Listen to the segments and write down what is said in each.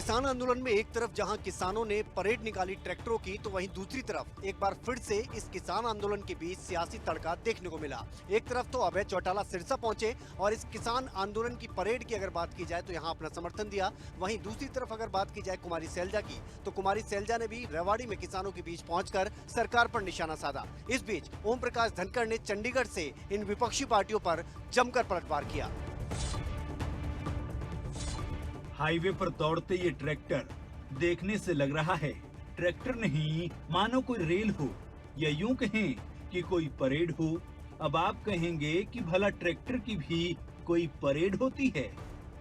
किसान आंदोलन में एक तरफ जहां किसानों ने परेड निकाली ट्रैक्टरों की, तो वहीं दूसरी तरफ एक बार फिर से इस किसान आंदोलन के बीच सियासी तड़का देखने को मिला। एक तरफ तो अभय चौटाला सिरसा पहुंचे और इस किसान आंदोलन की परेड की अगर बात की जाए तो यहां अपना समर्थन दिया। वहीं दूसरी तरफ अगर बात की जाए कुमारी सैलजा की, तो कुमारी सैलजा ने भी रेवाड़ी में किसानों के बीच पहुंचकर सरकार पर निशाना साधा। इस बीच ओम प्रकाश धनखड़ ने चंडीगढ़ से इन विपक्षी पार्टियों पर जमकर पलटवार किया। हाईवे पर दौड़ते ये ट्रैक्टर देखने से लग रहा है ट्रैक्टर नहीं मानो कोई रेल हो, या यूं कहें कि कोई परेड हो। अब आप कहेंगे कि भला ट्रैक्टर की भी कोई परेड होती है,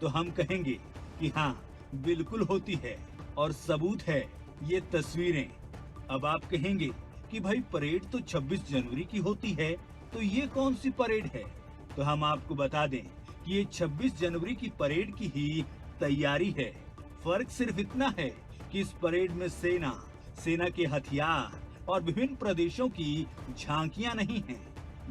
तो हम कहेंगे कि हाँ बिल्कुल होती है, और सबूत है ये तस्वीरें। अब आप कहेंगे कि भाई परेड तो 26 जनवरी की होती है, तो ये कौन सी परेड है? तो हम आपको बता दें कि ये 26 जनवरी की परेड की ही तैयारी है। फर्क सिर्फ इतना है कि इस परेड में सेना के हथियार और विभिन्न प्रदेशों की झांकियां नहीं हैं,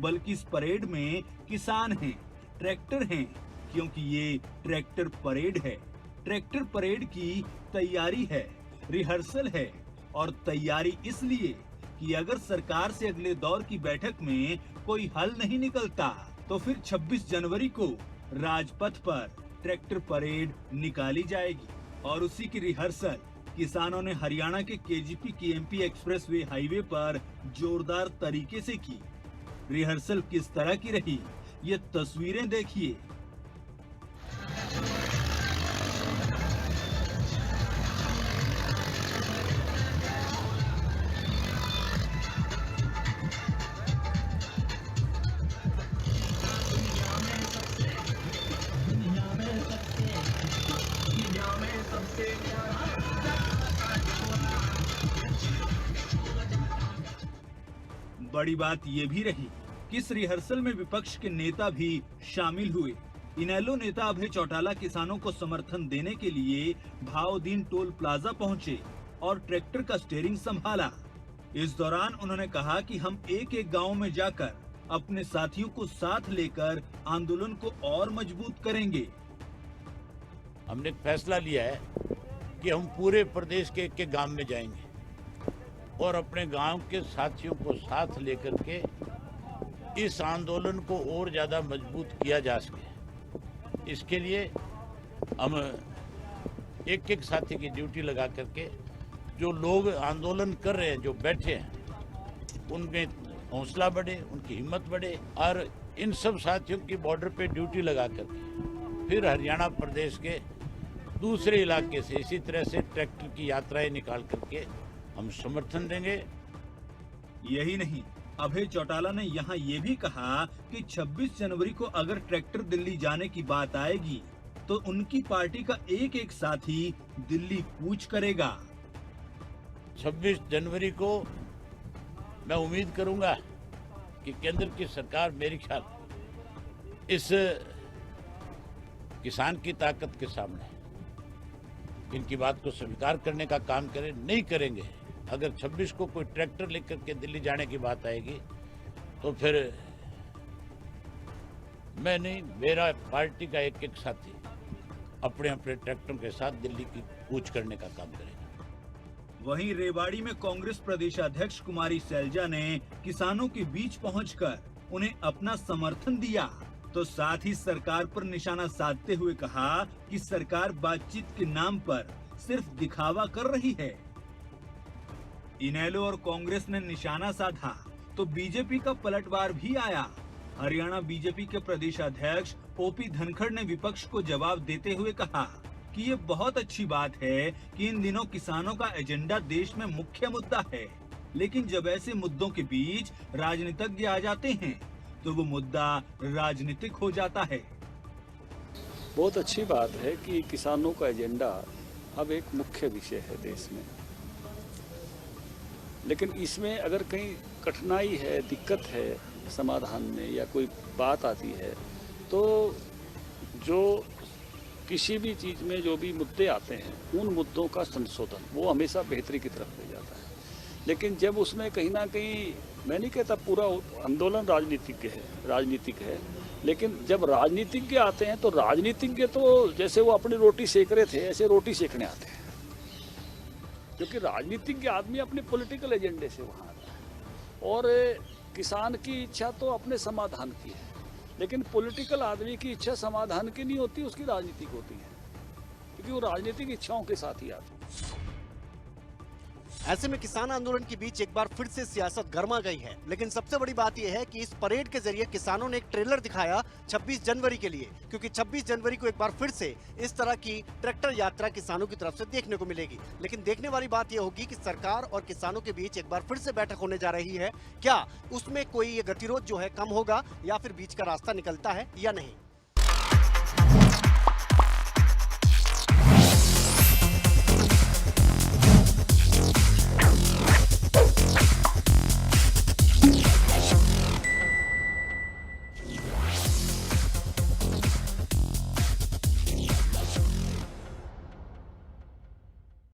बल्कि इस परेड में किसान हैं, ट्रैक्टर हैं, क्योंकि ये ट्रैक्टर परेड है। ट्रैक्टर परेड की तैयारी है, रिहर्सल है, और तैयारी इसलिए कि अगर सरकार से अगले दौर की बैठक में कोई हल नहीं निकलता, तो फिर 26 जनवरी को राजपथ पर ट्रैक्टर परेड निकाली जाएगी। और उसी की रिहर्सल किसानों ने हरियाणा के केजीपी केएमपी एक्सप्रेसवे हाईवे पर जोरदार तरीके से की। रिहर्सल किस तरह की रही, ये तस्वीरें देखिए। बड़ी बात ये भी रही कि इस रिहर्सल में विपक्ष के नेता भी शामिल हुए। इनेलो नेता अभय चौटाला किसानों को समर्थन देने के लिए भावदीन टोल प्लाजा पहुंचे और ट्रैक्टर का स्टीयरिंग संभाला। इस दौरान उन्होंने कहा कि हम एक एक गांव में जाकर अपने साथियों को साथ लेकर आंदोलन को और मजबूत करेंगे। हमने एक फैसला लिया है कि हम पूरे प्रदेश के एक गांव में जाएंगे और अपने गांव के साथियों को साथ लेकर के इस आंदोलन को और ज्यादा मजबूत किया जा सके। इसके लिए हम एक एक साथी की ड्यूटी लगा करके जो लोग आंदोलन कर रहे हैं, जो बैठे हैं, उनमें हौसला बढ़े, उनकी हिम्मत बढ़े, और इन सब साथियों की बॉर्डर पे ड्यूटी लगा करके फिर हरियाणा प्रदेश के दूसरे इलाके से इसी तरह से ट्रैक्टर की यात्राएं निकाल करके हम समर्थन देंगे। यही नहीं, अभय चौटाला ने यहाँ ये भी कहा कि 26 जनवरी को अगर ट्रैक्टर दिल्ली जाने की बात आएगी, तो उनकी पार्टी का एक एक साथी दिल्ली कूच करेगा। 26 जनवरी को मैं उम्मीद करूंगा कि केंद्र की सरकार मेरे ख्याल इस किसान की ताकत के सामने इनकी बात को स्वीकार करने का काम करे। नहीं करेंगे, अगर 26 को कोई ट्रैक्टर लेकर के दिल्ली जाने की बात आएगी, तो फिर मैं नहीं, मेरा पार्टी का एक एक साथी अपने अपने ट्रैक्टरों के साथ दिल्ली की कूच करने का काम करेगा। वहीं रेवाड़ी में कांग्रेस प्रदेशाध्यक्ष कुमारी सैलजा ने किसानों के बीच पहुंचकर उन्हें अपना समर्थन दिया, तो साथ ही सरकार पर निशाना साधते हुए कहा कि सरकार बातचीत के नाम पर सिर्फ दिखावा कर रही है। इनेलो और कांग्रेस ने निशाना साधा तो बीजेपी का पलटवार भी आया। हरियाणा बीजेपी के प्रदेशाध्यक्ष ओपी धनखड़ ने विपक्ष को जवाब देते हुए कहा कि ये बहुत अच्छी बात है कि इन दिनों किसानों का एजेंडा देश में मुख्य मुद्दा है, लेकिन जब ऐसे मुद्दों के बीच राजनीतिज्ञ आ जाते हैं तो वो मुद्दा राजनीतिक हो जाता है। बहुत अच्छी बात है कि किसानों का एजेंडा अब एक मुख्य विषय है देश में, लेकिन इसमें अगर कहीं कठिनाई है, दिक्कत है समाधान में, या कोई बात आती है, तो जो किसी भी चीज़ में जो भी मुद्दे आते हैं, उन मुद्दों का संशोधन वो हमेशा बेहतरी की तरफ ले जाता है। लेकिन जब उसमें कहीं ना कहीं, मैं नहीं कहता पूरा आंदोलन राजनीतिक है, लेकिन जब राजनीतिज्ञ आते हैं तो राजनीतिज्ञ तो जैसे वो अपनी रोटी सेक रहे थे, ऐसे रोटी सेकने आते हैं। क्योंकि राजनीतिज्ञ आदमी अपने पॉलिटिकल एजेंडे से वहाँ आता है और किसान की इच्छा तो अपने समाधान की है, लेकिन पॉलिटिकल आदमी की इच्छा समाधान की नहीं होती, उसकी राजनीतिक होती है, क्योंकि वो राजनीतिक इच्छाओं के साथ ही आती है। ऐसे में किसान आंदोलन के बीच एक बार फिर से सियासत गर्मा गई है। लेकिन सबसे बड़ी बात यह है कि इस परेड के जरिए किसानों ने एक ट्रेलर दिखाया 26 जनवरी के लिए, क्योंकि 26 जनवरी को एक बार फिर से इस तरह की ट्रैक्टर यात्रा किसानों की तरफ से देखने को मिलेगी। लेकिन देखने वाली बात यह होगी कि सरकार और किसानों के बीच एक बार फिर से बैठक होने जा रही है। क्या उसमें कोई ये गतिरोध जो है कम होगा या फिर बीच का रास्ता निकलता है या नहीं?